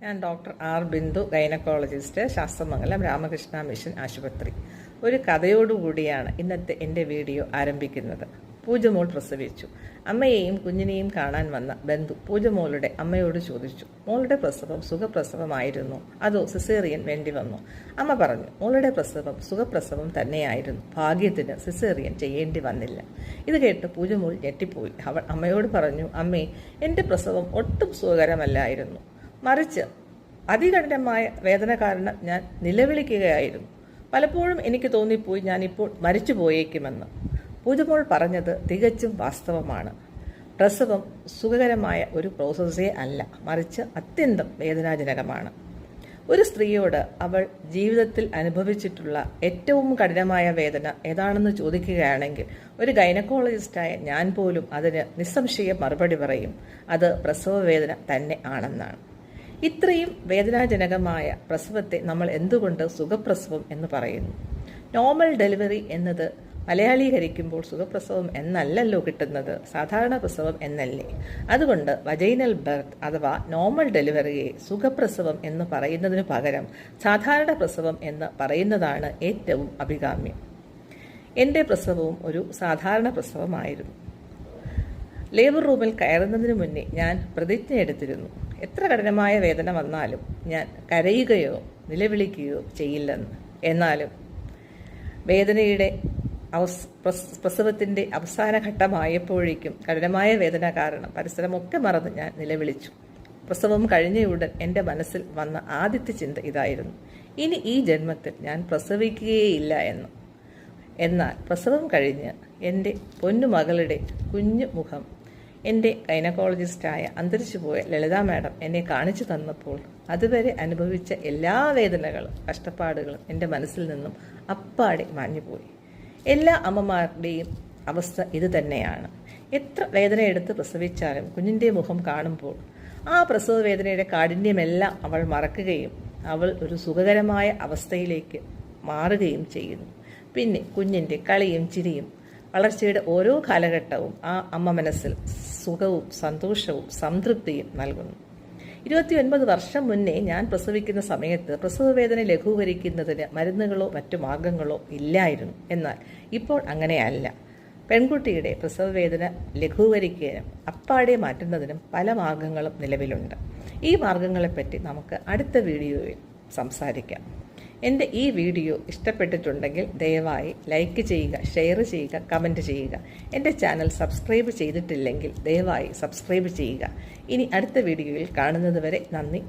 ഞാൻ doctor R Bindu, gynaecologist, Sasthamangalam Ramakrishna Mission ആശുപത്രി. ഒരു കഥയോടുകൂടിയാണ് ഇന്നത്തെ എൻ്റെ വീഡിയോ ആരംഭിക്കുന്നത്. പൂജമോൾ പ്രസവിച്ചു. അമ്മയെയും കുഞ്ഞിനെയും കാണാൻ വന്ന ബന്ധു പൂജമോളുടെ അമ്മയോട് ചോദിച്ചു, മോളുടെ പ്രസവം സുഖപ്രസവമായിരുന്നു, അതോ സിസേറിയൻ വേണ്ടി വന്നു? അമ്മ പറഞ്ഞു, മോളുടെ പ്രസവം സുഖപ്രസവം തന്നെയായിരുന്നു, ഭാഗ്യത്തിന് സിസേറിയൻ ചെയ്യേണ്ടി വന്നില്ല. ഇത് കേട്ട് പൂജമോൾ ഞെട്ടിപ്പോയി. അവൾ അമ്മയോട് പറഞ്ഞു, അമ്മേ, എൻ്റെ പ്രസവം ഒട്ടും സുഖകരമല്ലായിരുന്നു, മറിച്ച് അതികഠിനമായ വേദന കാരണം ഞാൻ നിലവിളിക്കുകയായിരുന്നു. പലപ്പോഴും എനിക്ക് തോന്നിപ്പോയി ഞാനിപ്പോൾ മരിച്ചു പോയേക്കുമെന്ന്. പൂജമോൾ പറഞ്ഞത് തികച്ചും വാസ്തവമാണ്. പ്രസവം സുഖകരമായ ഒരു പ്രോസസ്സേ അല്ല, മറിച്ച് അത്യന്തം വേദനാജനകമാണ്. ഒരു സ്ത്രീയോട് അവൾ ജീവിതത്തിൽ അനുഭവിച്ചിട്ടുള്ള ഏറ്റവും കഠിനമായ വേദന ഏതാണെന്ന് ചോദിക്കുകയാണെങ്കിൽ ഒരു ഗൈനക്കോളജിസ്റ്റായ ഞാൻ പോലും അതിന് നിസ്സംശയം മറുപടി പറയും, അത് പ്രസവ വേദന തന്നെ ആണെന്നാണ്. ഇത്രയും വേദനാജനകമായ പ്രസവത്തെ നമ്മൾ എന്തുകൊണ്ട് സുഖപ്രസവം എന്ന് പറയുന്നു? നോർമൽ ഡെലിവറി എന്നത് മലയാളീകരിക്കുമ്പോൾ സുഖപ്രസവം എന്നല്ലല്ലോ കിട്ടുന്നത്, സാധാരണ പ്രസവം എന്നല്ലേ? അതുകൊണ്ട് വജൈനൽ ബർത്ത് അഥവാ നോർമൽ ഡെലിവറിയെ സുഖപ്രസവം എന്ന് പറയുന്നതിനു പകരം സാധാരണ പ്രസവം എന്ന് പറയുന്നതാണ് ഏറ്റവും അഭികാമ്യം. എൻ്റെ പ്രസവവും ഒരു സാധാരണ പ്രസവമായിരുന്നു. ലേബർ റൂമിൽ കയറുന്നതിന് മുന്നേ ഞാൻ പ്രതിജ്ഞ എടുത്തിരുന്നു, എത്ര കഠിനമായ വേദന വന്നാലും ഞാൻ കരയുകയോ നിലവിളിക്കുകയോ ചെയ്യില്ലെന്ന്. എന്നാലും വേദനയുടെ പ്രസവത്തിൻ്റെ അവസാന ഘട്ടമായപ്പോഴേക്കും കഠിനമായ വേദന കാരണം പരിസരമൊക്കെ മറന്ന് ഞാൻ നിലവിളിച്ചു. പ്രസവം കഴിഞ്ഞയുടൻ എൻ്റെ മനസ്സിൽ വന്ന ആദ്യത്തെ ചിന്ത ഇതായിരുന്നു, ഇനി ഈ ജന്മത്തിൽ ഞാൻ പ്രസവിക്കുകയില്ല എന്ന്. എന്നാൽ പ്രസവം കഴിഞ്ഞ് എൻ്റെ പൊന്നുമകളുടെ കുഞ്ഞു മുഖം എൻ്റെ ഗൈനക്കോളജിസ്റ്റായ അന്തരിച്ചുപോയ ലളിത മാഡം എന്നെ കാണിച്ചു തന്നപ്പോൾ അതുവരെ അനുഭവിച്ച എല്ലാ വേദനകളും കഷ്ടപ്പാടുകളും എൻ്റെ മനസ്സിൽ നിന്നും അപ്പാടെ മാഞ്ഞുപോയി. എല്ലാ അമ്മമാരുടെയും അവസ്ഥ ഇത് തന്നെയാണ്. എത്ര വേദന എടുത്ത് പ്രസവിച്ചാലും കുഞ്ഞിൻ്റെ മുഖം കാണുമ്പോൾ ആ പ്രസവ വേദനയുടെ കാഠിന്യമെല്ലാം അവൾ മറക്കുകയും അവൾ ഒരു സുഖകരമായ അവസ്ഥയിലേക്ക് മാറുകയും ചെയ്യുന്നു. പിന്നെ കുഞ്ഞിൻ്റെ കളിയും ചിരിയും വളർച്ചയുടെ ഓരോ കാലഘട്ടവും ആ അമ്മ മനസ്സിൽ സുഖവും സന്തോഷവും സംതൃപ്തിയും നൽകുന്നു. 29 വർഷം മുന്നേ ഞാൻ പ്രസവിക്കുന്ന സമയത്ത് പ്രസവവേദന ലഘൂകരിക്കുന്നതിന് മരുന്നുകളോ മറ്റു മാർഗങ്ങളോ ഇല്ലായിരുന്നു. എന്നാൽ ഇപ്പോൾ അങ്ങനെയല്ല. പെൺകുട്ടിയുടെ പ്രസവവേദന ലഘൂകരിക്കാനും അപ്പാടെ മാറ്റുന്നതിനും പല മാർഗങ്ങളും നിലവിലുണ്ട്. ഈ മാർഗങ്ങളെപ്പറ്റി നമുക്ക് അടുത്ത വീഡിയോയിൽ സംസാരിക്കാം. എൻ്റെ ഈ വീഡിയോ ഇഷ്ടപ്പെട്ടിട്ടുണ്ടെങ്കിൽ ദയവായി ലൈക്ക് ചെയ്യുക, ഷെയർ ചെയ്യുക, കമൻറ്റ് ചെയ്യുക. എൻ്റെ ചാനൽ സബ്സ്ക്രൈബ് ചെയ്തിട്ടില്ലെങ്കിൽ ദയവായി സബ്സ്ക്രൈബ് ചെയ്യുക. ഇനി അടുത്ത വീഡിയോയിൽ കാണുന്നത് വരെ നന്ദി.